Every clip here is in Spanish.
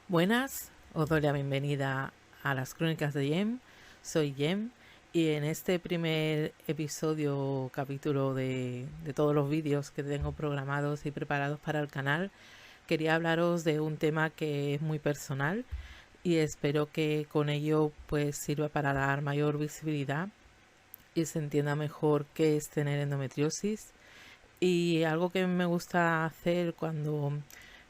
Buenas, os doy la bienvenida a las Crónicas de Jem. Soy Jem y en este primer episodio, capítulo de todos los vídeos que tengo programados y preparados para el canal, quería hablaros de un tema que es muy personal y espero que con ello pues sirva para dar mayor visibilidad y se entienda mejor qué es tener endometriosis. Y algo que me gusta hacer cuando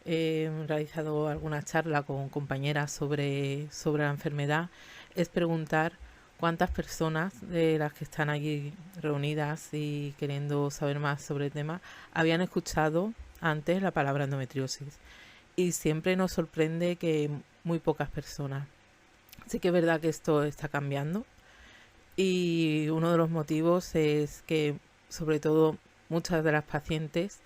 he realizado alguna charla con compañeras sobre la enfermedad es preguntar cuántas personas de las que están allí reunidas y queriendo saber más sobre el tema habían escuchado antes la palabra endometriosis. Y siempre nos sorprende que muy pocas personas. Sí que es verdad que esto está cambiando y uno de los motivos es que sobre todo muchas de las pacientes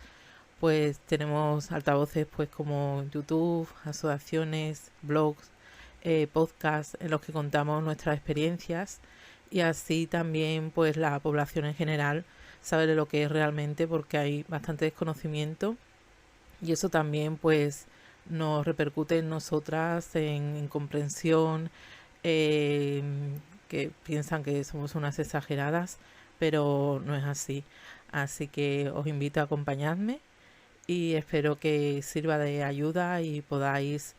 pues tenemos altavoces pues como YouTube, asociaciones, blogs, podcasts en los que contamos nuestras experiencias y así también pues la población en general sabe de lo que es realmente porque hay bastante desconocimiento y eso también pues nos repercute en nosotras en comprensión, eh, que piensan que somos unas exageradas, pero no es así. Así que os invito a acompañarme y espero que sirva de ayuda y podáis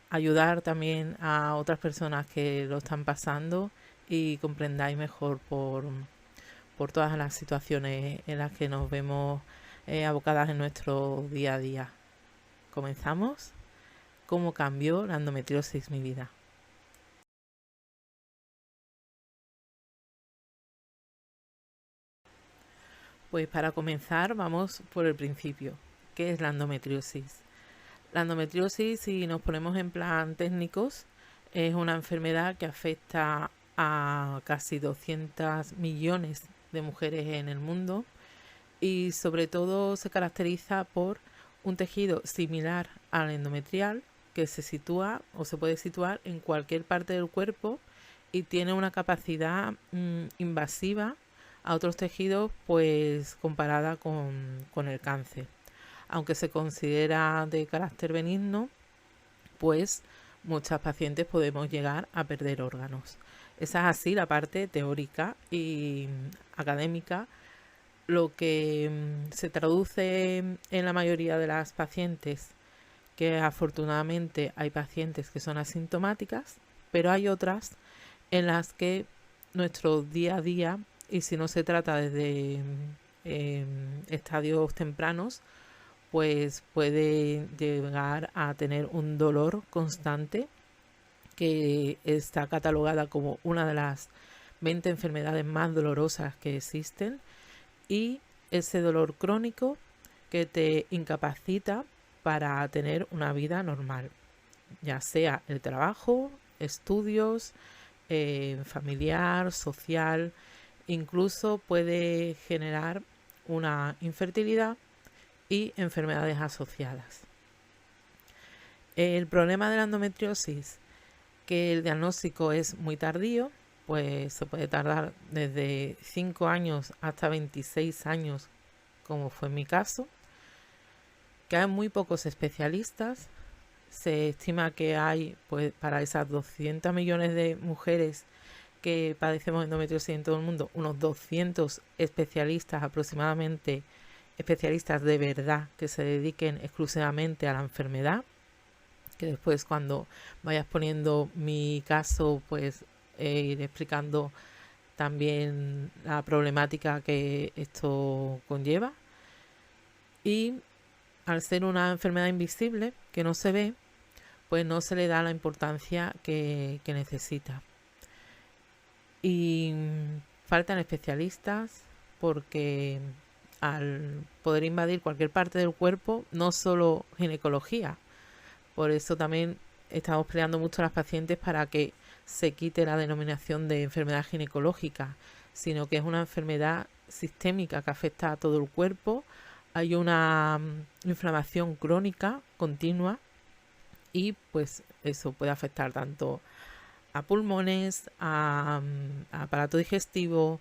ayudar también a otras personas que lo están pasando y comprendáis mejor por todas las situaciones en las que nos vemos abocadas en nuestro día a día. Comenzamos. ¿Cómo cambió la endometriosis mi vida? Pues para comenzar vamos por el principio. ¿Qué es la endometriosis? La endometriosis, si nos ponemos en plan técnicos, es una enfermedad que afecta a casi 200 millones de mujeres en el mundo y sobre todo se caracteriza por un tejido similar al endometrial que se sitúa o se puede situar en cualquier parte del cuerpo y tiene una capacidad invasiva a otros tejidos pues comparada con el cáncer. Aunque se considera de carácter benigno, pues muchas pacientes podemos llegar a perder órganos. Esa es así la parte teórica y académica. Lo que se traduce en la mayoría de las pacientes, que afortunadamente hay pacientes que son asintomáticas, pero hay otras en las que nuestro día a día, y si no se trata desde estadios tempranos, pues puede llegar a tener un dolor constante que está catalogada como una de las 20 enfermedades más dolorosas que existen y ese dolor crónico que te incapacita para tener una vida normal, ya sea el trabajo, estudios, familiar, social, incluso puede generar una infertilidad y enfermedades asociadas. El problema de la endometriosis, que el diagnóstico es muy tardío, pues se puede tardar desde 5 años hasta 26 años, como fue mi caso, que hay muy pocos especialistas. Se estima que hay, pues, para esas 200 millones de mujeres que padecemos endometriosis en todo el mundo, unos 200 especialistas aproximadamente, especialistas de verdad que se dediquen exclusivamente a la enfermedad, que después cuando vayas poniendo mi caso, pues iré explicando también la problemática que esto conlleva. Y al ser una enfermedad invisible que no se ve, pues no se le da la importancia que necesita. Y faltan especialistas porque al poder invadir cualquier parte del cuerpo, no solo ginecología, por eso también estamos peleando mucho a las pacientes para que se quite la denominación de enfermedad ginecológica, sino que es una enfermedad sistémica que afecta a todo el cuerpo. Hay una inflamación crónica continua y pues eso puede afectar tanto a pulmones, a aparato digestivo,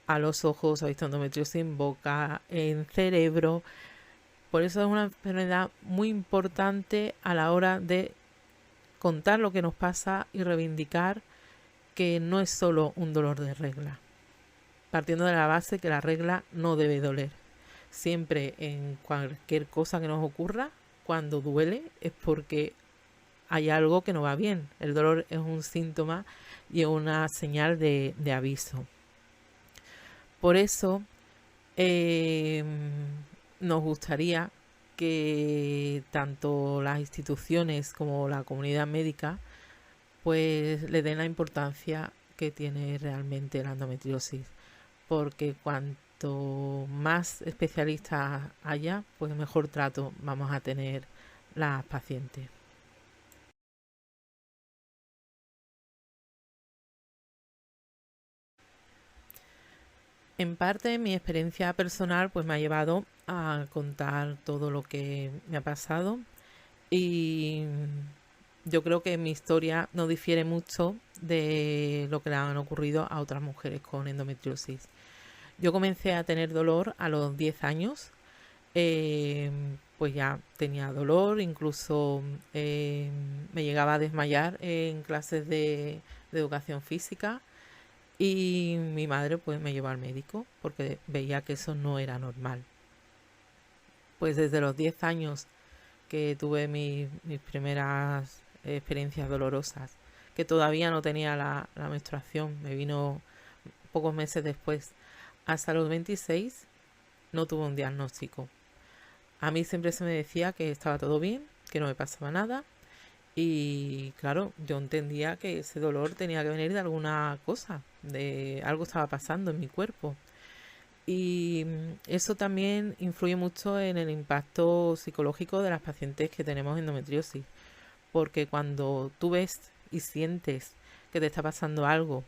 a los ojos, a endometriosis en boca, en cerebro. Por eso es una enfermedad muy importante a la hora de contar lo que nos pasa y reivindicar que no es solo un dolor de regla, partiendo de la base que la regla no debe doler. Siempre en cualquier cosa que nos ocurra, cuando duele es porque hay algo que no va bien. El dolor es un síntoma y una señal de aviso. Por eso nos gustaría que tanto las instituciones como la comunidad médica pues le den la importancia que tiene realmente la endometriosis, porque cuanto más especialistas haya, pues mejor trato vamos a tener las pacientes. En parte mi experiencia personal pues me ha llevado a contar todo lo que me ha pasado y yo creo que mi historia no difiere mucho de lo que le han ocurrido a otras mujeres con endometriosis. Yo comencé a tener dolor a los 10 años, pues ya tenía dolor, incluso me llegaba a desmayar en clases de educación física y mi madre pues me llevó al médico porque veía que eso no era normal. Pues desde los 10 años que tuve mis primeras experiencias dolorosas, que todavía no tenía la menstruación, me vino pocos meses después, hasta los 26 no tuve un diagnóstico. A mí siempre se me decía que estaba todo bien, que no me pasaba nada y claro, yo entendía que ese dolor tenía que venir de alguna cosa, de algo estaba pasando en mi cuerpo. Y eso también influye mucho en el impacto psicológico de las pacientes que tenemos endometriosis, porque cuando tú ves y sientes que te está pasando algo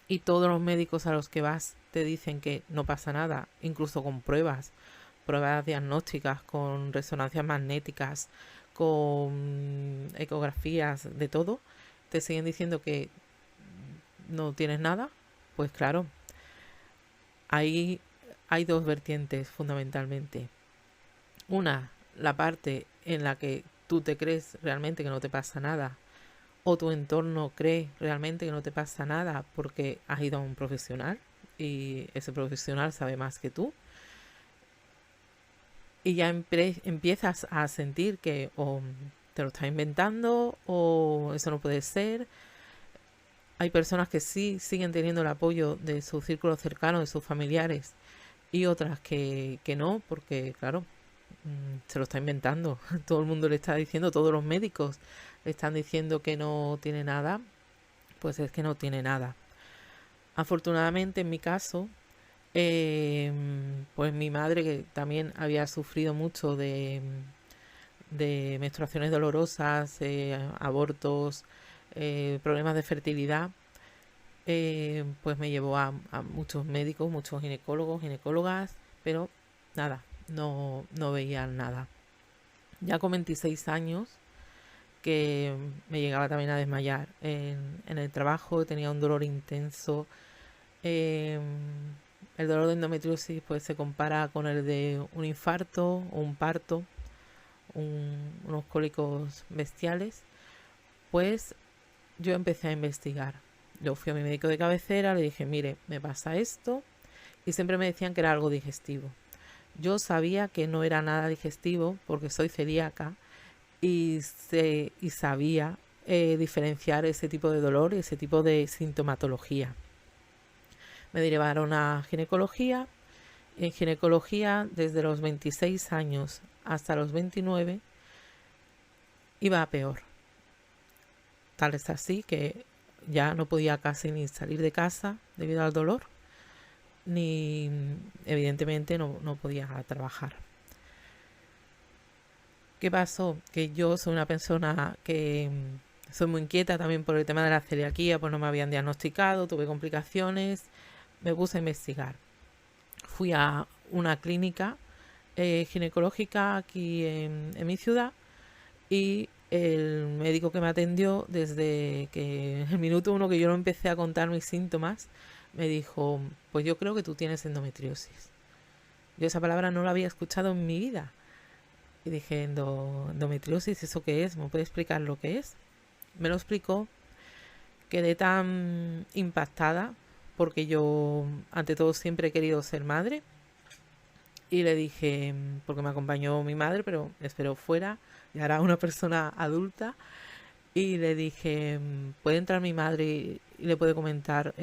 y todos los médicos a los que vas te dicen que no pasa nada, incluso con pruebas diagnósticas, con resonancias magnéticas, con ecografías, de todo, te siguen diciendo que no tienes nada, pues claro, ahí hay dos vertientes fundamentalmente. Una, la parte en la que tú te crees realmente que no te pasa nada o tu entorno cree realmente que no te pasa nada porque has ido a un profesional y ese profesional sabe más que tú y ya empiezas a sentir que o te lo estás inventando o eso no puede ser. Hay personas que sí siguen teniendo el apoyo de su círculo cercano, de sus familiares, y otras que no, porque claro, se lo está inventando. Todo el mundo le está diciendo, todos los médicos le están diciendo que no tiene nada, pues es que no tiene nada. Afortunadamente en mi caso, pues mi madre, que también había sufrido mucho de menstruaciones dolorosas, abortos, problemas de fertilidad, pues me llevó a muchos médicos, muchos ginecólogos, ginecólogas, pero nada, no veían nada. Ya con 26 años, que me llegaba también a desmayar en el trabajo, tenía un dolor intenso. eh, el dolor de endometriosis pues se compara con el de un infarto o un parto, unos cólicos bestiales. Pues yo empecé a investigar. Yo fui a mi médico de cabecera, le dije, mire, me pasa esto, y siempre me decían que era algo digestivo. Yo sabía que no era nada digestivo porque soy celíaca y sabía diferenciar ese tipo de dolor y ese tipo de sintomatología. Me derivaron a ginecología. En ginecología, desde los 26 años hasta los 29, iba a peor. Tal es así que ya no podía casi ni salir de casa debido al dolor, ni evidentemente no podía trabajar. ¿Qué pasó? Que yo soy una persona que soy muy inquieta también por el tema de la celiaquía, pues no me habían diagnosticado, tuve complicaciones, me puse a investigar. Fui a una clínica ginecológica aquí en mi ciudad y el médico que me atendió, desde que el minuto uno que yo no empecé a contar mis síntomas, me dijo, pues yo creo que tú tienes endometriosis. Yo esa palabra no la había escuchado en mi vida. Y dije, endometriosis, ¿eso qué es? ¿Me puede explicar lo que es? me lo explicó, quedé tan impactada porque yo ante todo siempre he querido ser madre y le dije, porque me acompañó mi madre, pero espero fuera, ya era una persona adulta, y le dije, ¿puede entrar mi madre y le puede comentar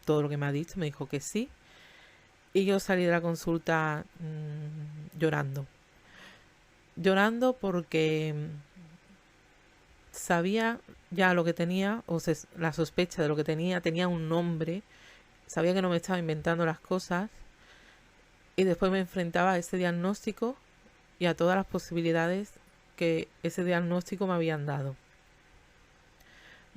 todo lo que me ha dicho? Me dijo que sí. Y yo salí de la consulta llorando. Llorando porque sabía ya lo que tenía, la sospecha de lo que tenía un nombre, sabía que no me estaba inventando las cosas y después me enfrentaba a ese diagnóstico y a todas las posibilidades que ese diagnóstico me habían dado.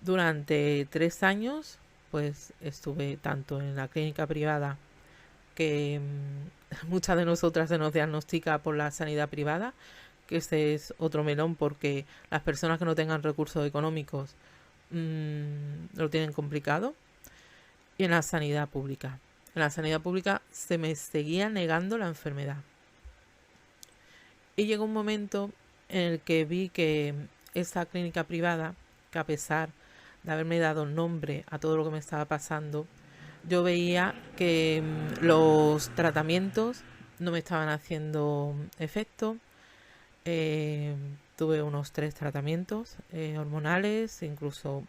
Durante 3 años, pues estuve tanto en la clínica privada, que muchas de nosotras se nos diagnostica por la sanidad privada, que ese es otro melón porque las personas que no tengan recursos económicos lo tienen complicado, y en la sanidad pública. En la sanidad pública se me seguía negando la enfermedad. Y llegó un momento en el que vi que esa clínica privada, que a pesar de haberme dado nombre a todo lo que me estaba pasando, yo veía que los tratamientos no me estaban haciendo efecto. Tuve unos 3 tratamientos hormonales, incluso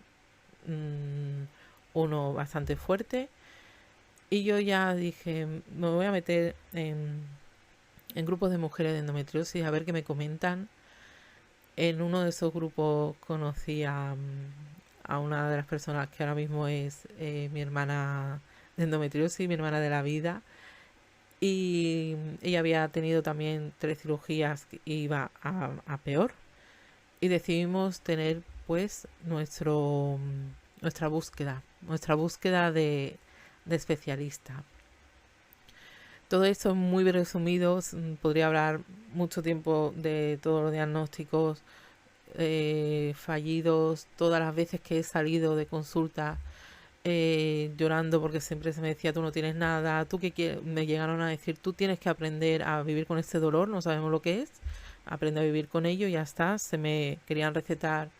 uno bastante fuerte. Y yo ya dije, me voy a meter en grupos de mujeres de endometriosis a ver qué me comentan. En uno de esos grupos conocí a una de las personas que ahora mismo es mi hermana de endometriosis, mi hermana de la vida. Y ella había tenido también 3 cirugías y iba a peor. Y decidimos tener pues nuestra búsqueda de especialista. Todo esto muy resumido, podría hablar mucho tiempo de todos los diagnósticos fallidos, todas las veces que he salido de consulta llorando porque siempre se me decía, tú no tienes nada, tú qué quieres, me llegaron a decir, tú tienes que aprender a vivir con este dolor, no sabemos lo que es, aprende a vivir con ello y ya está. Se me querían recetar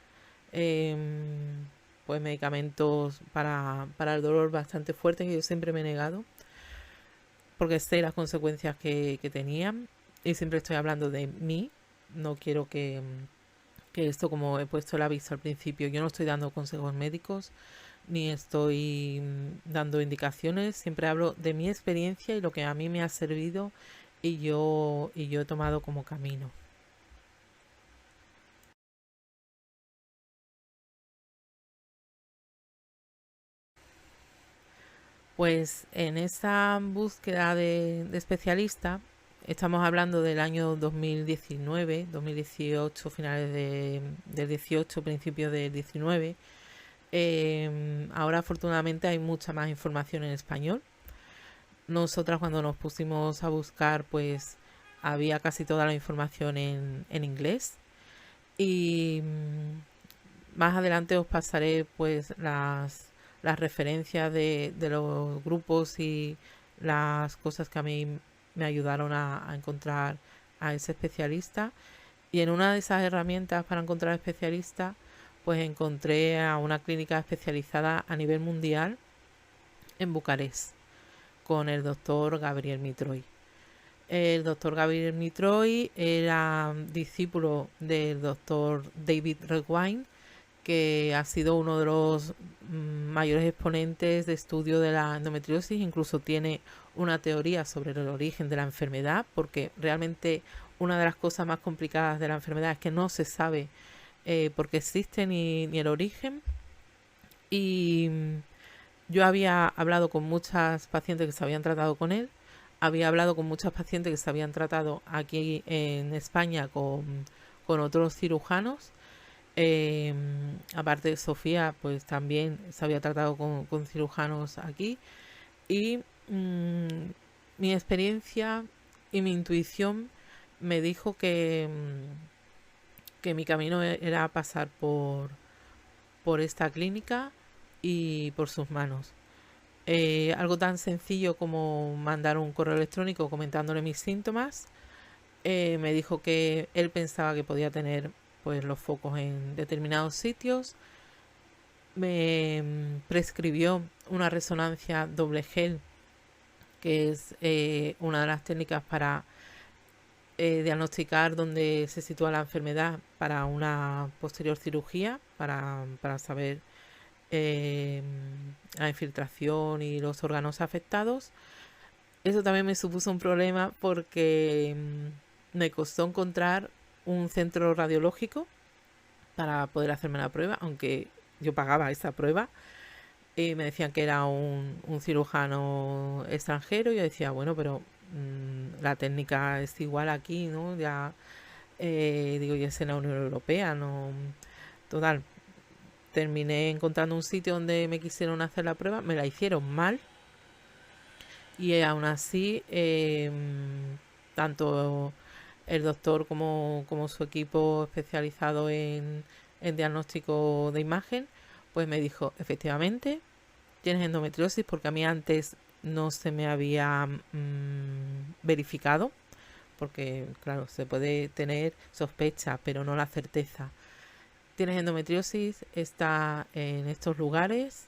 pues medicamentos para el dolor bastante fuertes, que yo siempre me he negado porque sé las consecuencias que tenían, y siempre estoy hablando de mí. No quiero que esto, como he puesto el aviso al principio, yo no estoy dando consejos médicos ni estoy dando indicaciones, siempre hablo de mi experiencia y lo que a mí me ha servido y yo he tomado como camino. Pues en esa búsqueda de especialista, estamos hablando del año 2019, 2018, finales del 18, principios del 19. Ahora afortunadamente hay mucha más información en español. Nosotras cuando nos pusimos a buscar, pues había casi toda la información en inglés. Y más adelante os pasaré pues las referencias de los grupos y las cosas que a mí me ayudaron a encontrar a ese especialista. Y en una de esas herramientas para encontrar especialistas, pues encontré a una clínica especializada a nivel mundial en Bucarest, con el doctor Gabriel Mitroy. El doctor Gabriel Mitroy era discípulo del doctor David Redwine, que ha sido uno de los mayores exponentes de estudio de la endometriosis. Incluso tiene una teoría sobre el origen de la enfermedad, porque realmente una de las cosas más complicadas de la enfermedad es que no se sabe por qué existe ni el origen. Y yo había hablado con muchas pacientes que se habían tratado con él, había hablado con muchas pacientes que se habían tratado aquí en España con otros cirujanos. Aparte de Sofía, pues también se había tratado con cirujanos aquí. Y mi experiencia y mi intuición me dijo que mi camino era pasar por esta clínica y por sus manos. Algo tan sencillo como mandar un correo electrónico comentándole mis síntomas. Me dijo que él pensaba que podía tener pues los focos en determinados sitios. Me prescribió una resonancia doble gel, que es una de las técnicas para diagnosticar dónde se sitúa la enfermedad para una posterior cirugía, para saber la infiltración y los órganos afectados. Eso también me supuso un problema porque me costó encontrar un centro radiológico para poder hacerme la prueba, aunque yo pagaba esa prueba. Y me decían que era un cirujano extranjero. Y yo decía, bueno, pero la técnica es igual aquí, ¿no? Ya, digo, ya es en la Unión Europea, ¿no? Total, terminé encontrando un sitio donde me quisieron hacer la prueba, me la hicieron mal. Y aún así, tanto el doctor como su equipo especializado en diagnóstico de imagen, pues me dijo, efectivamente, tienes endometriosis, porque a mí antes no se me había verificado, porque claro, se puede tener sospecha, pero no la certeza. Tienes endometriosis, está en estos lugares.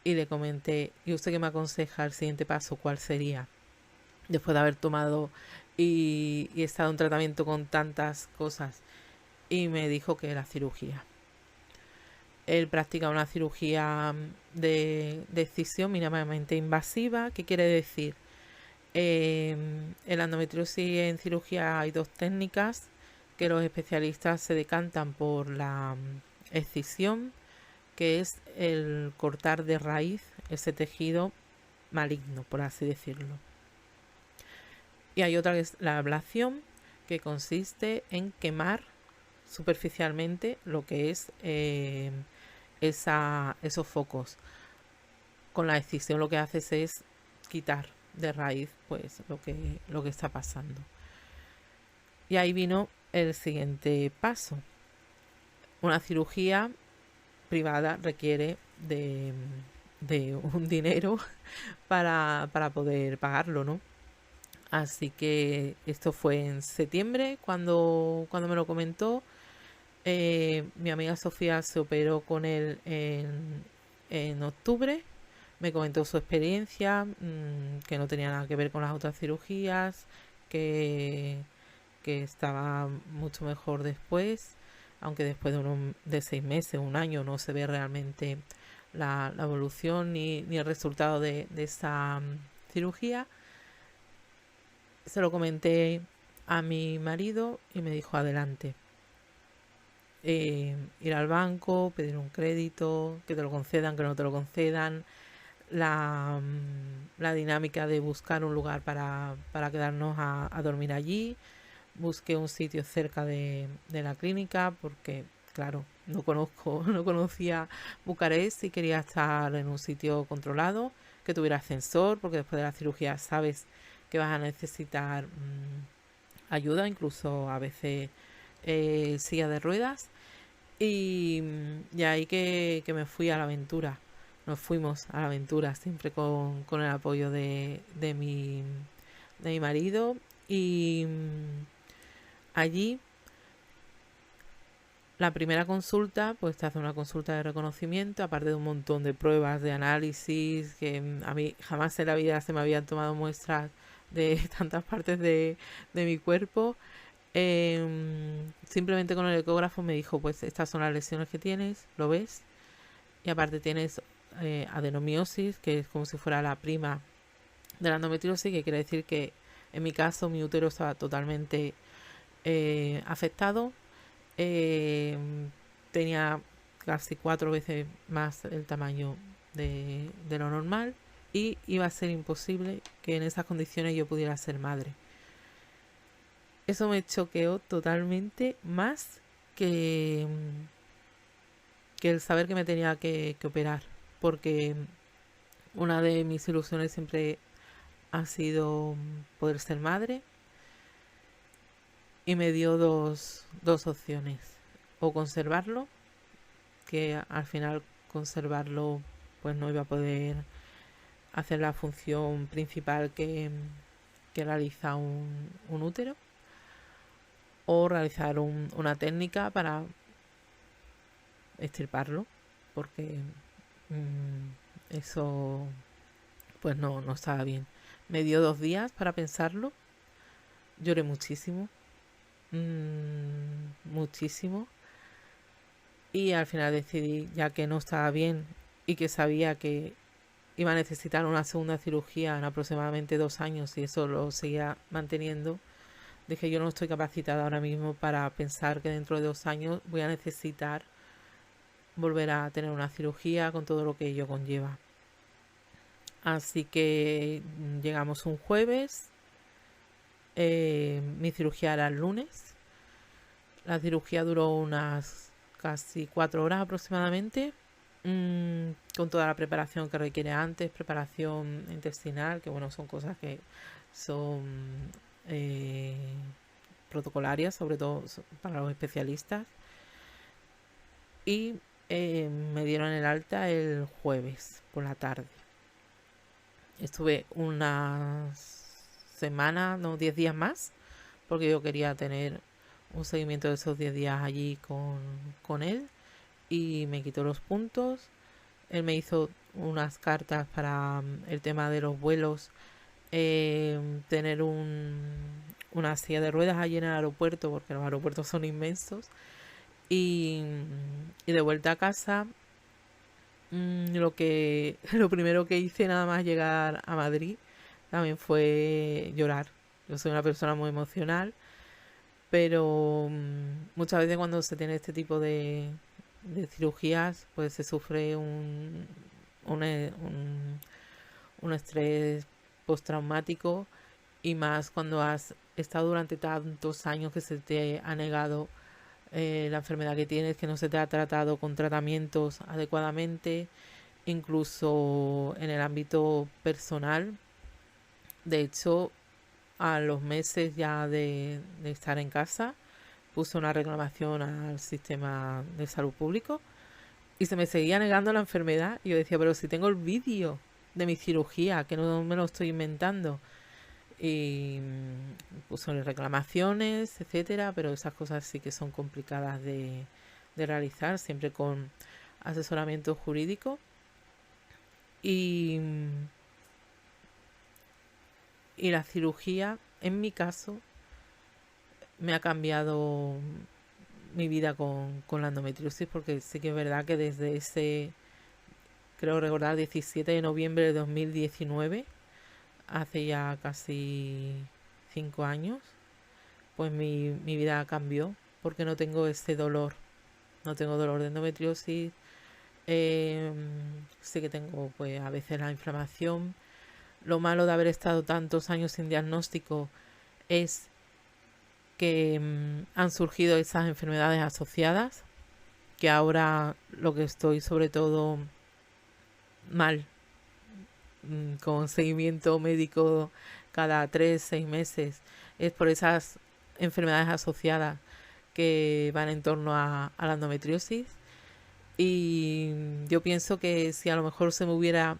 Y le comenté, ¿y usted qué me aconseja el siguiente paso? ¿Cuál sería? Después de haber tomado y estado en tratamiento con tantas cosas. Y me dijo que era cirugía. Él practica una cirugía de excisión mínimamente invasiva. ¿Qué quiere decir? En la endometriosis en cirugía hay dos técnicas que los especialistas se decantan por la excisión, que es el cortar de raíz ese tejido maligno, por así decirlo. Y hay otra que es la ablación, que consiste en quemar superficialmente lo que es esos focos. Con la excisión lo que haces es quitar de raíz pues lo que está pasando. Y ahí vino el siguiente paso. Una cirugía privada requiere de un dinero para poder pagarlo, ¿no? Así que esto fue en septiembre cuando me lo comentó. Mi amiga Sofía se operó con él en octubre. Me comentó su experiencia, que no tenía nada que ver con las otras cirugías, que estaba mucho mejor después, aunque después de 6 meses, un año, no se ve realmente la evolución ni el resultado de esa cirugía. Se lo comenté a mi marido y me dijo, adelante. Ir al banco, pedir un crédito, que te lo concedan, que no te lo concedan, la dinámica de buscar un lugar para quedarnos a dormir allí. Busqué un sitio cerca de la clínica porque, claro, no conocía Bucarest y quería estar en un sitio controlado, que tuviera ascensor, porque después de la cirugía sabes que vas a necesitar ayuda, incluso a veces silla de ruedas. Y ahí que me fui a la aventura. Nos fuimos a la aventura, siempre con el apoyo de mi marido. Y allí, la primera consulta, pues te hace una consulta de reconocimiento, aparte de un montón de pruebas de análisis, que a mí jamás en la vida se me habían tomado muestras de tantas partes de mi cuerpo. Simplemente con el ecógrafo me dijo, pues estas son las lesiones que tienes, lo ves, y aparte tienes adenomiosis, que es como si fuera la prima de la endometriosis, que quiere decir que en mi caso mi útero estaba totalmente afectado. Tenía casi 4 veces más el tamaño de lo normal y iba a ser imposible que en esas condiciones yo pudiera ser madre. Eso me choqueó totalmente, más que el saber que me tenía que operar, porque una de mis ilusiones siempre ha sido poder ser madre, y me dio dos opciones: o conservarlo, que al final conservarlo pues no iba a poder hacer la función principal que realiza un útero, o realizar una técnica para extirparlo, porque eso pues no estaba bien. Me dio 2 días para pensarlo, lloré muchísimo, muchísimo, y al final decidí, ya que no estaba bien y que sabía que iba a necesitar una segunda cirugía en aproximadamente 2 años y eso lo seguía manteniendo, dije yo no estoy capacitada ahora mismo para pensar que dentro de 2 años voy a necesitar volver a tener una cirugía con todo lo que ello conlleva. Así que llegamos un jueves, mi cirugía era el lunes. La cirugía duró unas casi 4 horas aproximadamente, con toda la preparación que requiere antes, preparación intestinal, que bueno, son cosas que son eh, protocolarias, sobre todo para los especialistas. Y me dieron el alta el jueves por la tarde. Estuve unas semanas, no, 10 días más, porque yo quería tener un seguimiento de esos 10 días allí con él, y me quitó los puntos. Él me hizo unas cartas para el tema de los vuelos, tener una silla de ruedas allí en el aeropuerto, porque los aeropuertos son inmensos, y de vuelta a casa. Lo primero que hice nada más llegar a Madrid también fue llorar. Yo soy una persona muy emocional, pero muchas veces cuando se tiene este tipo de cirugías, pues se sufre un estrés postraumático, y más cuando has estado durante tantos años que se te ha negado la enfermedad que tienes, que no se te ha tratado con tratamientos adecuadamente, incluso en el ámbito personal. De hecho, a los meses ya de estar en casa, puse una reclamación al sistema de salud público y se me seguía negando la enfermedad. Y yo decía, pero si tengo el vídeo de mi cirugía, que no me lo estoy inventando. Y puse reclamaciones, etcétera, pero esas cosas sí que son complicadas de realizar, siempre con asesoramiento jurídico. Y, y la cirugía, en mi caso, me ha cambiado mi vida con la endometriosis, porque sí que es verdad que desde ese, creo recordar, 17 de noviembre de 2019, hace ya casi 5 años, pues mi vida cambió, porque no tengo ese dolor. No tengo dolor de endometriosis. Sí que tengo pues a veces la inflamación. Lo malo de haber estado tantos años sin diagnóstico es que han surgido esas enfermedades asociadas, que ahora lo que estoy sobre todo mal, con seguimiento médico cada 3, 6 meses, es por esas enfermedades asociadas que van en torno a la endometriosis. Y yo pienso que si a lo mejor se me hubiera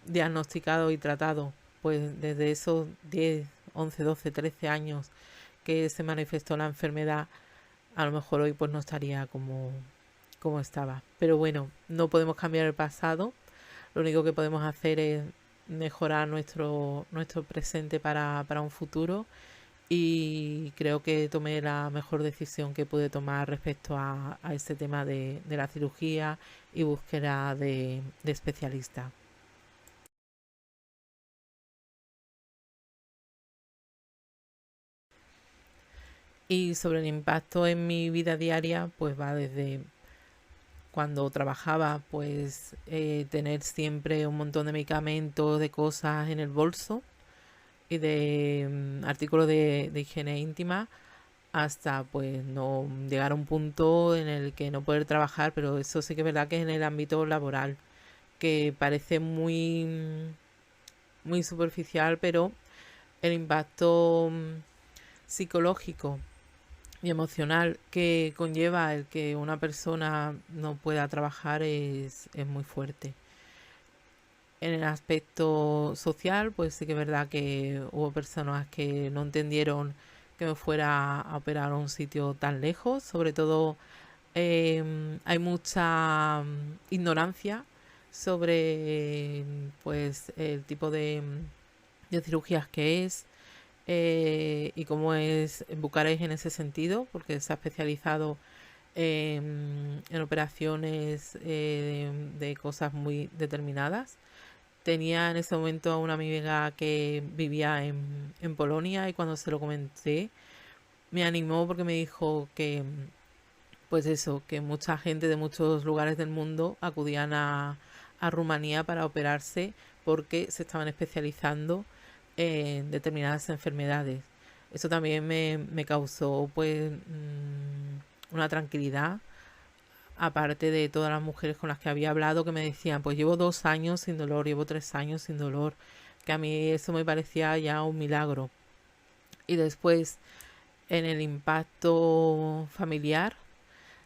diagnosticado y tratado pues desde esos 10, 11, 12, 13 años que se manifestó la enfermedad, a lo mejor hoy pues no estaría como estaba. Pero bueno, no podemos cambiar el pasado. Lo único que podemos hacer es mejorar nuestro presente para un futuro, y creo que tomé la mejor decisión que pude tomar respecto a este tema de la cirugía y búsqueda de especialista. Y sobre el impacto en mi vida diaria, pues va desde cuando trabajaba, pues tener siempre un montón de medicamentos, de cosas en el bolso y de artículos de higiene íntima, hasta pues no llegar a un punto en el que no poder trabajar. Pero eso sí que es verdad que es en el ámbito laboral, que parece muy superficial, pero el impacto psicológico y emocional que conlleva el que una persona no pueda trabajar es muy fuerte. En el aspecto social, pues sí que es verdad que hubo personas que no entendieron que me fuera a operar a un sitio tan lejos. Sobre todo hay mucha ignorancia sobre pues el tipo de cirugías que es, y cómo es Bucarest en ese sentido, porque se ha especializado en operaciones de cosas muy determinadas. Tenía en ese momento a una amiga que vivía en Polonia, y cuando se lo comenté me animó porque me dijo que pues eso, que mucha gente de muchos lugares del mundo acudían a Rumanía para operarse porque se estaban especializando en determinadas enfermedades. Eso también me causó pues una tranquilidad, aparte de todas las mujeres con las que había hablado que me decían, pues llevo 2 años sin dolor, llevo 3 años sin dolor, que a mí eso me parecía ya un milagro. Y después, en el impacto familiar,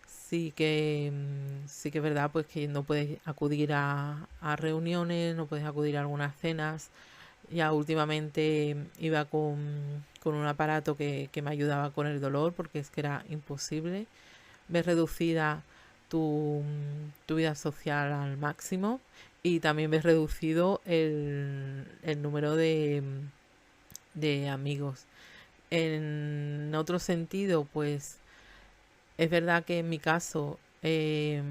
sí que es verdad pues que no puedes acudir a reuniones, no puedes acudir a algunas cenas. Ya últimamente iba con un aparato que me ayudaba con el dolor, porque es que era imposible. Ves reducida tu vida social al máximo, y también ves reducido el número de amigos. En otro sentido, pues es verdad que en mi caso he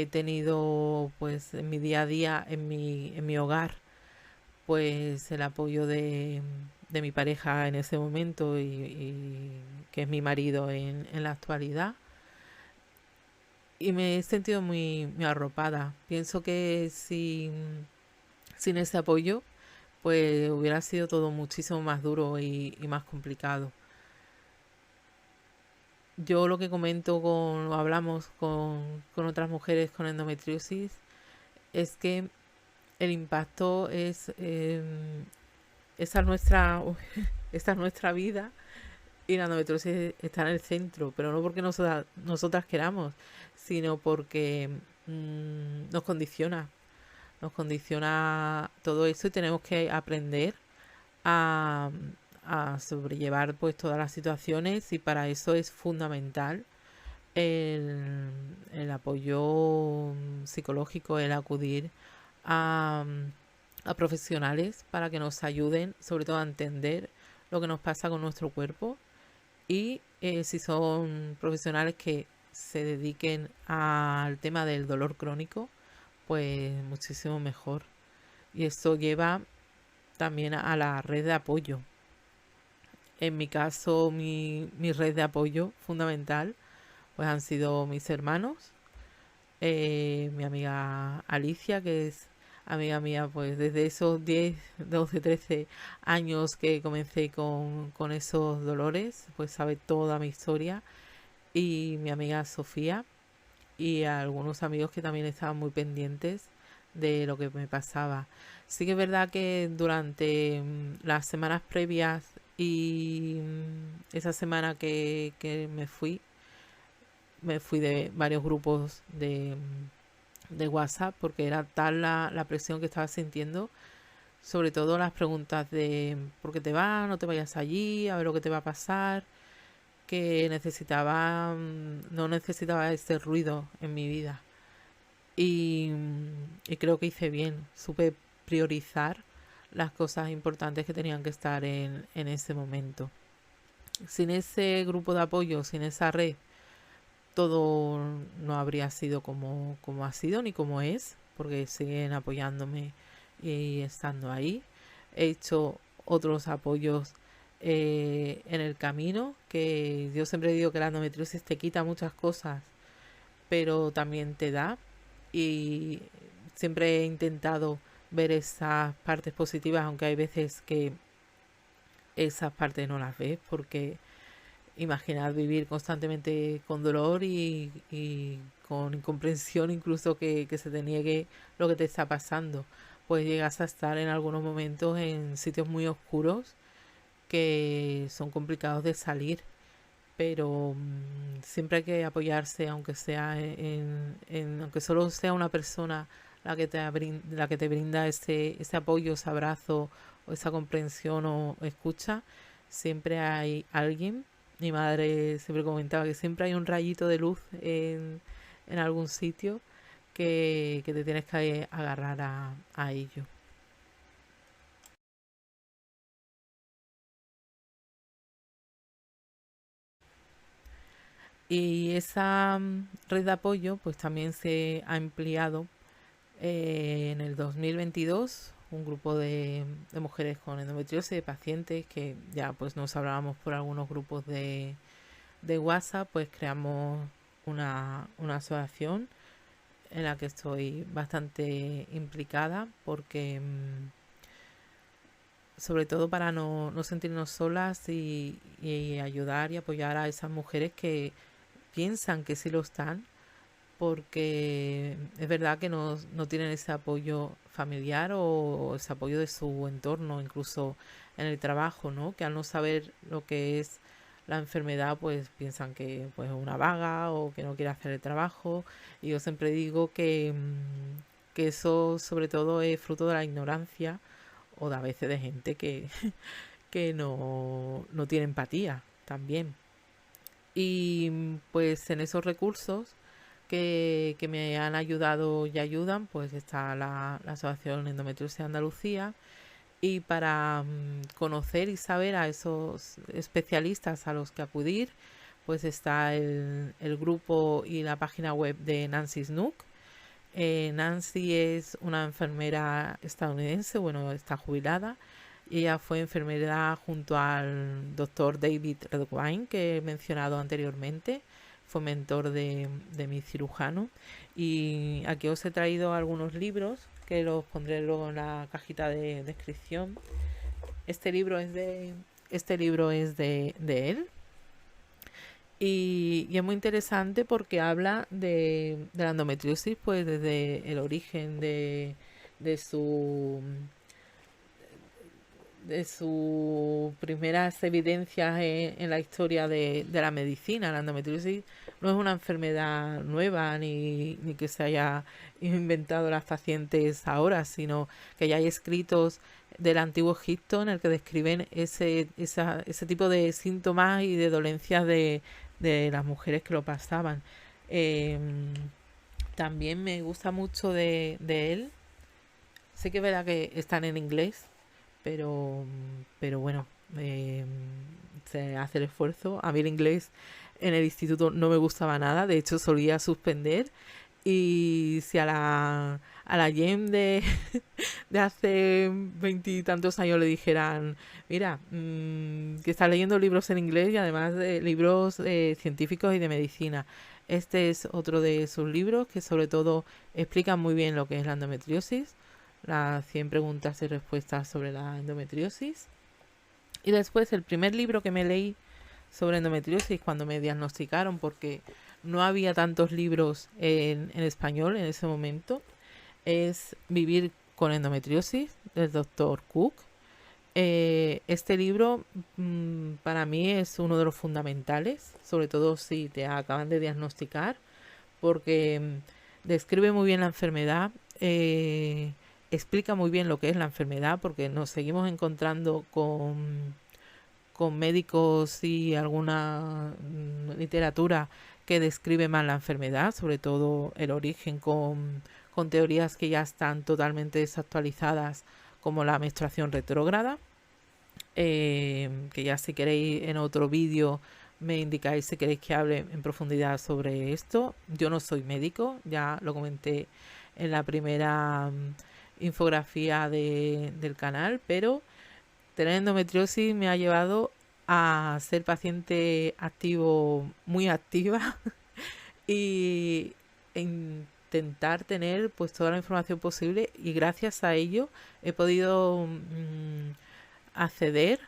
tenido pues en mi día a día, en mi hogar, pues el apoyo de mi pareja en ese momento, y que es mi marido en la actualidad. Y me he sentido muy arropada. Pienso que sin ese apoyo, pues hubiera sido todo muchísimo más duro y más complicado. Yo lo que comento lo hablamos con otras mujeres con endometriosis, es que el impacto esa es nuestra, esta es nuestra vida, y la endometriosis está en el centro, pero no porque nosotras queramos, sino porque nos condiciona todo eso, y tenemos que aprender a, a sobrellevar pues todas las situaciones, y para eso es fundamental el apoyo psicológico, el acudir a, a profesionales para que nos ayuden sobre todo a entender lo que nos pasa con nuestro cuerpo, y si son profesionales que se dediquen al tema del dolor crónico, pues muchísimo mejor. Y esto lleva también a la red de apoyo. En mi caso, mi red de apoyo fundamental pues han sido mis hermanos, mi amiga Alicia, que es amiga mía pues desde esos 10 12 13 años que comencé con esos dolores, pues sabe toda mi historia, y mi amiga Sofía, y a algunos amigos que también estaban muy pendientes de lo que me pasaba. Sí que es verdad que durante las semanas previas y esa semana que me fui de varios grupos de WhatsApp, porque era tal la presión que estaba sintiendo, sobre todo las preguntas de ¿por qué te vas? No te vayas allí, a ver lo que te va a pasar, que no necesitaba este ruido en mi vida. Y creo que hice bien, supe priorizar las cosas importantes que tenían que estar en ese momento. Sin ese grupo de apoyo, sin esa red, todo no habría sido como ha sido ni como es, porque siguen apoyándome y estando ahí. He hecho otros apoyos en el camino, que yo siempre digo que la endometriosis te quita muchas cosas, pero también te da, y siempre he intentado ver esas partes positivas, aunque hay veces que esas partes no las ves, porque imaginar vivir constantemente con dolor y con incomprensión, incluso que se te niegue lo que te está pasando, pues llegas a estar en algunos momentos en sitios muy oscuros que son complicados de salir, pero siempre hay que apoyarse, aunque sea aunque solo sea una persona la que te brinda ese apoyo, ese abrazo, o esa comprensión o escucha, siempre hay alguien. Mi madre siempre comentaba que siempre hay un rayito de luz en algún sitio que te tienes que agarrar a ello. Y esa red de apoyo pues también se ha empleado en el 2022, un grupo de mujeres con endometriosis, de pacientes que ya pues nos hablábamos por algunos grupos de WhatsApp, pues creamos una asociación en la que estoy bastante implicada porque sobre todo para no sentirnos solas y ayudar y apoyar a esas mujeres que piensan que sí lo están, porque es verdad que no tienen ese apoyo familiar o ese apoyo de su entorno, incluso en el trabajo, ¿no? Que al no saber lo que es la enfermedad, pues piensan que pues, es una vaga o que no quiere hacer el trabajo. Y yo siempre digo que eso sobre todo es fruto de la ignorancia o de a veces de gente que no tiene empatía también. Y pues en esos recursos que me han ayudado y ayudan, pues está la Asociación Endometriosis de Andalucía. Y para conocer y saber a esos especialistas a los que acudir, pues está el grupo y la página web de Nancy Snook. Nancy es una enfermera estadounidense, bueno, está jubilada. Y ella fue enfermera junto al doctor David Redwine, que he mencionado anteriormente. Fue mentor de mi cirujano. Y aquí os he traído algunos libros que los pondré luego en la cajita de descripción. Este libro es de él. Y es muy interesante porque habla de la endometriosis pues desde el origen de su de sus primeras evidencias en la historia de la medicina. La endometriosis no es una enfermedad nueva ni que se haya inventado las pacientes ahora, sino que ya hay escritos del antiguo Egipto en el que describen ese tipo de síntomas y de dolencias de las mujeres que lo pasaban. Eh, También me gusta mucho de él. Sé que es verdad que están en inglés, pero bueno, eh, se hace el esfuerzo. A mí el inglés en el instituto no me gustaba nada, de hecho solía suspender. Y si a la Jem de hace veintitantos años le dijeran, mira, que está leyendo libros en inglés y además de libros científicos y de medicina. Este es otro de sus libros que sobre todo explica muy bien lo que es la endometriosis, las 100 preguntas y respuestas sobre la endometriosis. Y después el primer libro que me leí sobre endometriosis cuando me diagnosticaron, porque no había tantos libros en español en ese momento, es Vivir con endometriosis del doctor Cook. Este libro para mí es uno de los fundamentales, sobre todo si te acaban de diagnosticar, porque describe muy bien la enfermedad, explica muy bien lo que es la enfermedad, porque nos seguimos encontrando con médicos y alguna literatura que describe mal la enfermedad, sobre todo el origen con teorías que ya están totalmente desactualizadas, como la menstruación retrógrada, que ya si queréis en otro vídeo me indicáis si queréis que hable en profundidad sobre esto. Yo no soy médico, ya lo comenté en la primera infografía del canal, pero tener endometriosis me ha llevado a ser paciente activo, muy activa y intentar tener pues toda la información posible, y gracias a ello he podido acceder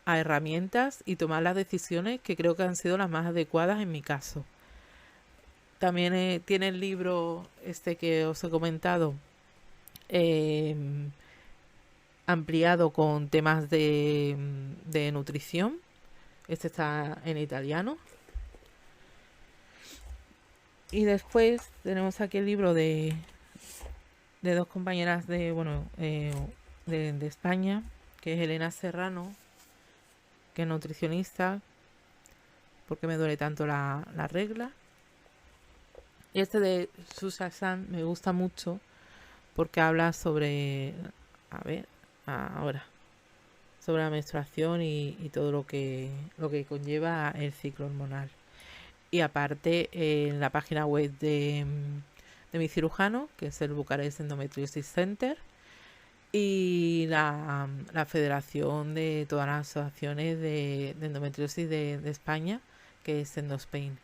a herramientas y tomar las decisiones que creo que han sido las más adecuadas en mi caso. También tiene el libro este que os he comentado, eh, ampliado con temas de nutrición. Este está en italiano. Y después tenemos aquí el libro de dos compañeras de España, que es Elena Serrano que nutricionista, porque me duele tanto la regla. Y este de Susan me gusta mucho porque habla sobre, a ver, ahora, sobre la menstruación y todo lo que conlleva el ciclo hormonal. Y aparte, en la página web de mi cirujano, que es el Bucarest Endometriosis Center, y la federación de todas las asociaciones de endometriosis de España, que es Endospain.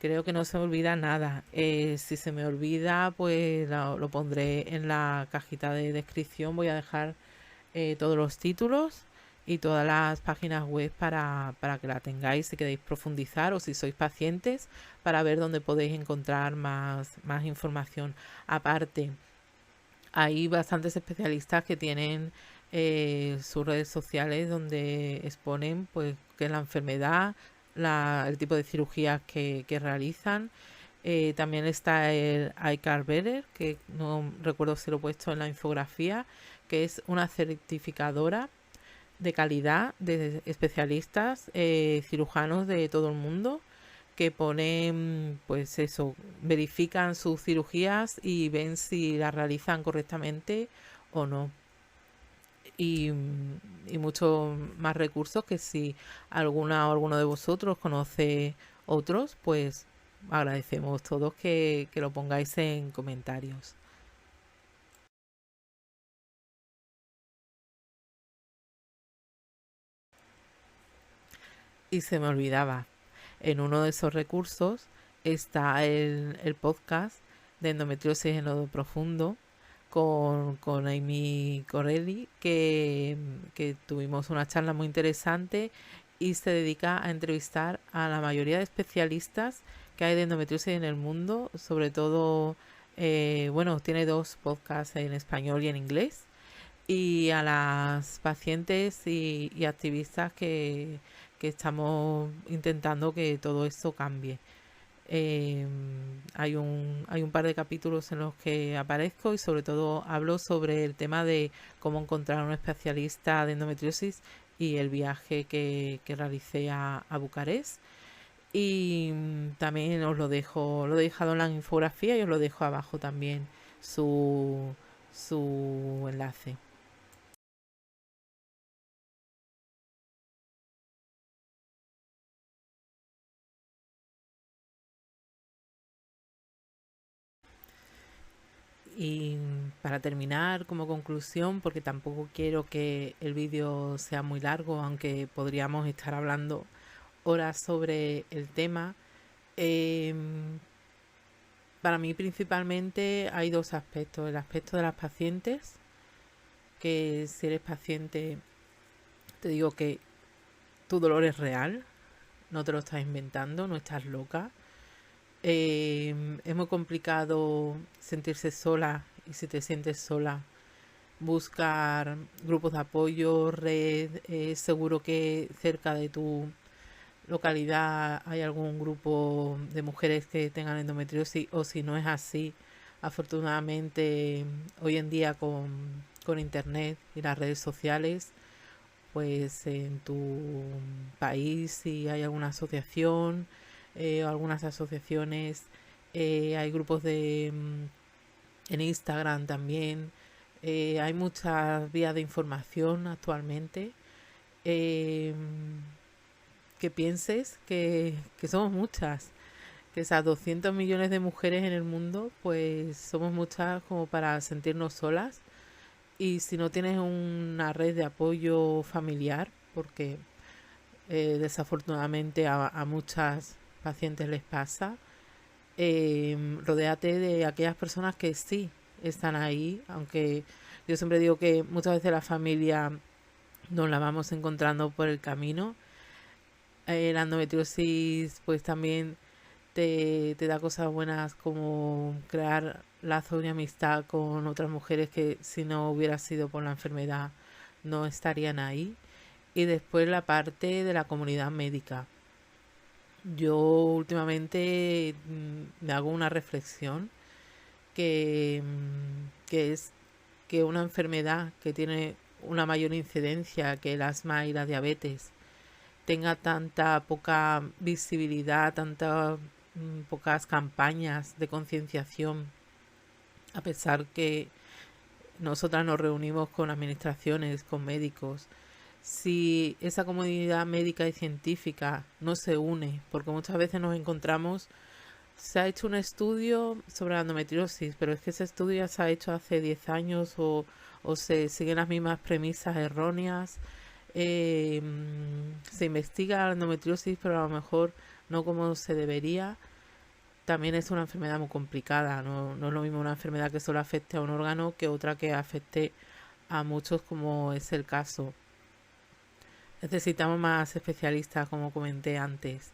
Creo que no se me olvida nada. Si se me olvida, pues lo pondré en la cajita de descripción. Voy a dejar todos los títulos y todas las páginas web para que la tengáis si queréis profundizar o si sois pacientes para ver dónde podéis encontrar más información. Aparte, hay bastantes especialistas que tienen sus redes sociales donde exponen pues qué es la enfermedad, el tipo de cirugías que realizan. También está el iCar Better, que no recuerdo si lo he puesto en la infografía, que es una certificadora de calidad de especialistas cirujanos de todo el mundo que ponen, pues eso, verifican sus cirugías y ven si las realizan correctamente o no. Y, y muchos más recursos que si alguna o alguno de vosotros conoce otros, pues agradecemos todos que lo pongáis en comentarios. Y se me olvidaba, en uno de esos recursos está el podcast de endometriosis en lo profundo con Amy Corelli, que tuvimos una charla muy interesante y se dedica a entrevistar a la mayoría de especialistas que hay de endometriosis en el mundo, sobre todo, bueno, tiene dos podcasts en español y en inglés, y a las pacientes y activistas que estamos intentando que todo esto cambie. Hay un par de capítulos en los que aparezco y sobre todo hablo sobre el tema de cómo encontrar un especialista de endometriosis y el viaje que realicé a Bucarest. Y también os lo dejo, lo he dejado en la infografía y os lo dejo abajo también su enlace. Y para terminar, como conclusión, porque tampoco quiero que el vídeo sea muy largo, aunque podríamos estar hablando horas sobre el tema, para mí principalmente hay dos aspectos. El aspecto de las pacientes, que si eres paciente, te digo que tu dolor es real, no te lo estás inventando, no estás loca. Es muy complicado sentirse sola y si te sientes sola, buscar grupos de apoyo, red. Seguro que cerca de tu localidad hay algún grupo de mujeres que tengan endometriosis o si no es así, afortunadamente hoy en día con internet y las redes sociales, pues en tu país si hay alguna asociación o algunas asociaciones, hay grupos en Instagram también, hay muchas vías de información actualmente. eh, que pienses que somos muchas, que esas 200 millones de mujeres en el mundo, pues somos muchas como para sentirnos solas. Y si no tienes una red de apoyo familiar, porque desafortunadamente a muchas pacientes les pasa, rodéate de aquellas personas que sí están ahí, aunque yo siempre digo que muchas veces la familia nos la vamos encontrando por el camino. La endometriosis pues también te da cosas buenas como crear lazos de amistad con otras mujeres que si no hubiera sido por la enfermedad no estarían ahí. Y después la parte de la comunidad médica. Yo últimamente me hago una reflexión que es que una enfermedad que tiene una mayor incidencia que el asma y la diabetes tenga tanta poca visibilidad, tantas pocas campañas de concienciación, a pesar que nosotras nos reunimos con administraciones, con médicos. Si esa comunidad médica y científica no se une, porque muchas veces nos encontramos, se ha hecho un estudio sobre la endometriosis, pero es que ese estudio ya se ha hecho hace 10 años o se siguen las mismas premisas erróneas. Se investiga la endometriosis, pero a lo mejor no como se debería. También es una enfermedad muy complicada, no es lo mismo una enfermedad que solo afecte a un órgano que otra que afecte a muchos, como es el caso. Necesitamos más especialistas, como comenté antes.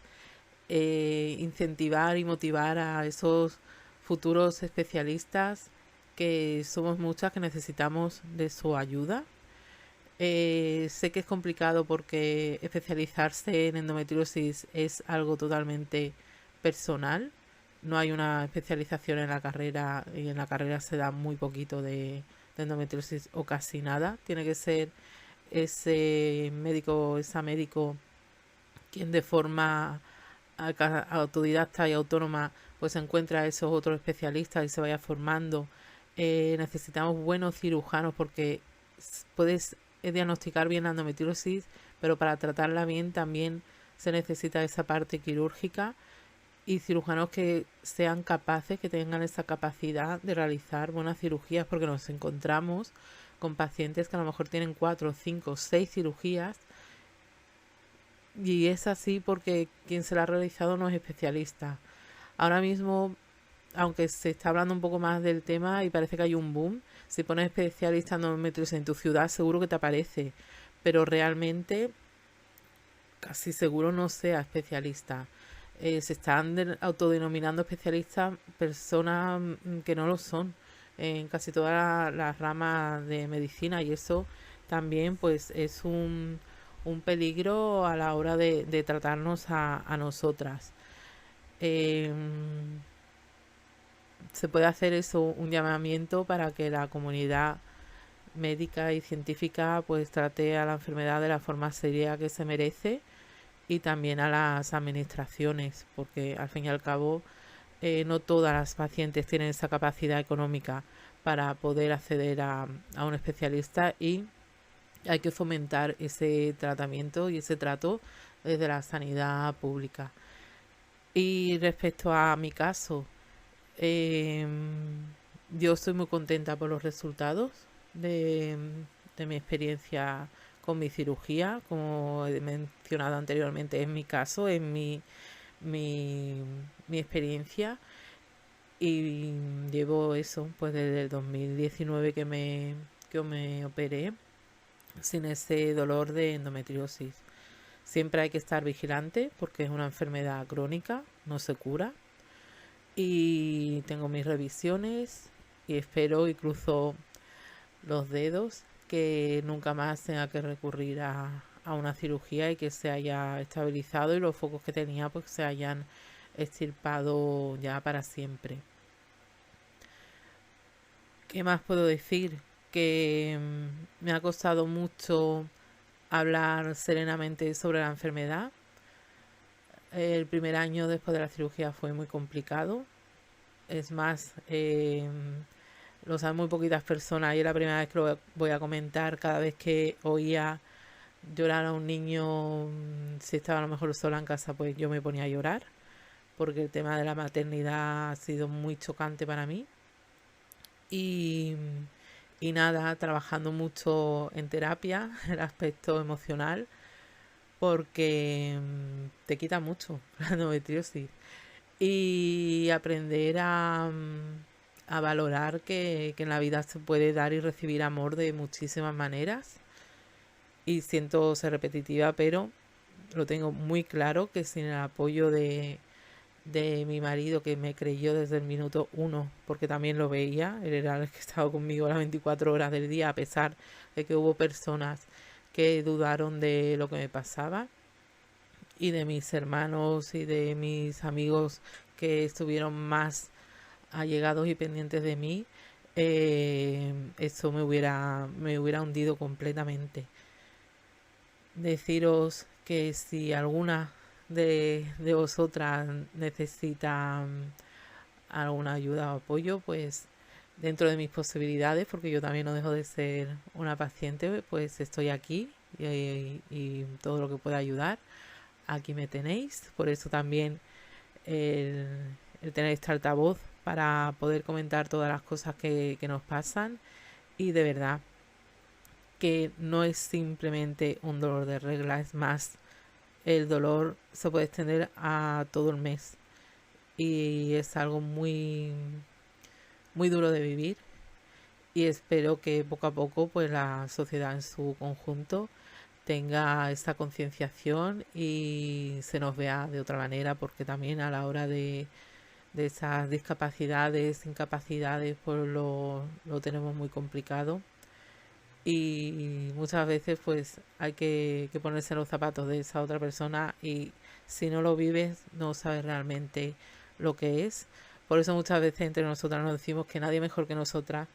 Incentivar y motivar a esos futuros especialistas, que somos muchas que necesitamos de su ayuda. Sé que es complicado porque especializarse en endometriosis es algo totalmente personal. No hay una especialización en la carrera y en la carrera se da muy poquito de endometriosis o casi nada. Tiene que ser ese médico, esa médico, quien de forma autodidacta y autónoma pues encuentra a esos otros especialistas y se vaya formando. Necesitamos buenos cirujanos porque puedes diagnosticar bien la endometriosis, pero para tratarla bien también se necesita esa parte quirúrgica y cirujanos que sean capaces, que tengan esa capacidad de realizar buenas cirugías, porque nos encontramos con pacientes que a lo mejor tienen 4, 5, 6 cirugías y es así porque quien se la ha realizado no es especialista. Ahora mismo, aunque se está hablando un poco más del tema y parece que hay un boom, si pones especialista en endometriosis en tu ciudad seguro que te aparece, pero realmente casi seguro no sea especialista. Se están autodenominando especialistas personas que no lo son en casi todas las ramas de medicina, y eso también pues es un peligro a la hora de tratarnos a nosotras. Eh, Se puede hacer eso, un llamamiento para que la comunidad médica y científica pues trate a la enfermedad de la forma seria que se merece, y también a las administraciones, porque al fin y al cabo no todas las pacientes tienen esa capacidad económica para poder acceder a un especialista, y hay que fomentar ese tratamiento y ese trato desde la sanidad pública. Y respecto a mi caso, eh, yo estoy muy contenta por los resultados de, de mi experiencia con mi cirugía. Como he mencionado anteriormente, es mi caso, es mi, mi experiencia, y llevo eso pues desde el 2019 que me operé sin ese dolor de endometriosis. Siempre hay que estar vigilante porque es una enfermedad crónica, no se cura, y tengo mis revisiones y espero y cruzo los dedos que nunca más tenga que recurrir a una cirugía y que se haya estabilizado y los focos que tenía pues se hayan extirpado ya para siempre. ¿Qué más puedo decir? Que me ha costado mucho hablar serenamente sobre la enfermedad. El primer año después de la cirugía fue muy complicado. Es más, lo saben muy poquitas personas y es la primera vez que lo voy a comentar. Cada vez que oía llorar a un niño, si estaba a lo mejor sola en casa, pues yo me ponía a llorar, porque el tema de la maternidad ha sido muy chocante para mí. Y, y nada, trabajando mucho en terapia, el aspecto emocional, porque te quita mucho la endometriosis. Y aprender a valorar que en la vida se puede dar y recibir amor de muchísimas maneras. Y siento ser repetitiva, pero lo tengo muy claro que sin el apoyo de mi marido, que me creyó desde el minuto uno, porque también lo veía, él era el que estaba conmigo las 24 horas del día, a pesar de que hubo personas que dudaron de lo que me pasaba, y de mis hermanos y de mis amigos que estuvieron más allegados y pendientes de mí, eso me hubiera hundido completamente. Deciros que si alguna de vosotras necesita alguna ayuda o apoyo, pues dentro de mis posibilidades, porque yo también no dejo de ser una paciente, pues estoy aquí y todo lo que pueda ayudar, aquí me tenéis. Por eso también el, el tener este altavoz para poder comentar todas las cosas que nos pasan. Y de verdad que no es simplemente un dolor de regla, es más, el dolor se puede extender a todo el mes y es algo muy, muy duro de vivir, y espero que poco a poco pues la sociedad en su conjunto tenga esta concienciación y se nos vea de otra manera, porque también a la hora de esas discapacidades, incapacidades, pues lo tenemos muy complicado, y muchas veces pues hay que ponerse en los zapatos de esa otra persona, y si no lo vives no sabes realmente lo que es. Por eso muchas veces entre nosotras nos decimos que nadie mejor que nosotras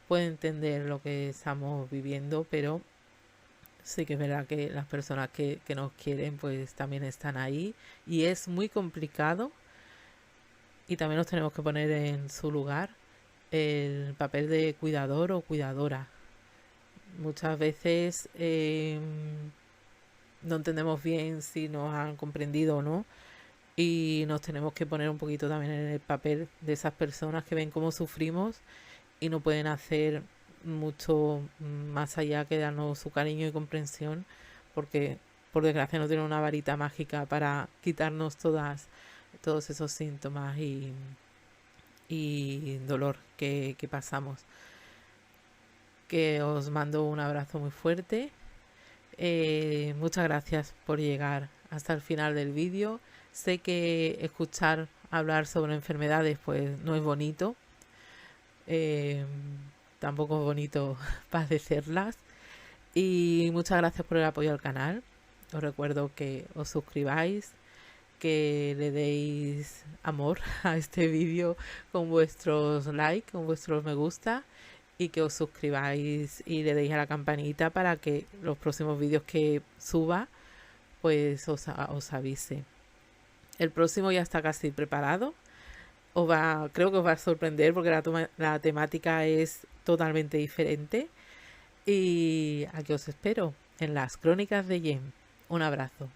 puede entender lo que estamos viviendo, pero sí que es verdad que las personas que nos quieren pues también están ahí, y es muy complicado, y también nos tenemos que poner en su lugar, el papel de cuidador o cuidadora. Muchas veces no entendemos bien si nos han comprendido o no, y nos tenemos que poner un poquito también en el papel de esas personas que ven cómo sufrimos y no pueden hacer mucho más allá que darnos su cariño y comprensión, porque por desgracia no tienen una varita mágica para quitarnos todos esos síntomas y dolor que pasamos. Que os mando un abrazo muy fuerte. Muchas gracias por llegar hasta el final del vídeo. Sé que escuchar hablar sobre enfermedades pues no es bonito, eh, tampoco es bonito padecerlas, y muchas gracias por el apoyo al canal. Os recuerdo que os suscribáis, que le deis amor a este vídeo con vuestros likes, con vuestros me gusta, y que os suscribáis y le deis a la campanita para que los próximos vídeos que suba pues os avise. El próximo ya está casi preparado. Creo que os va a sorprender porque la temática es totalmente diferente. Y aquí os espero en las crónicas de Jem. Un abrazo.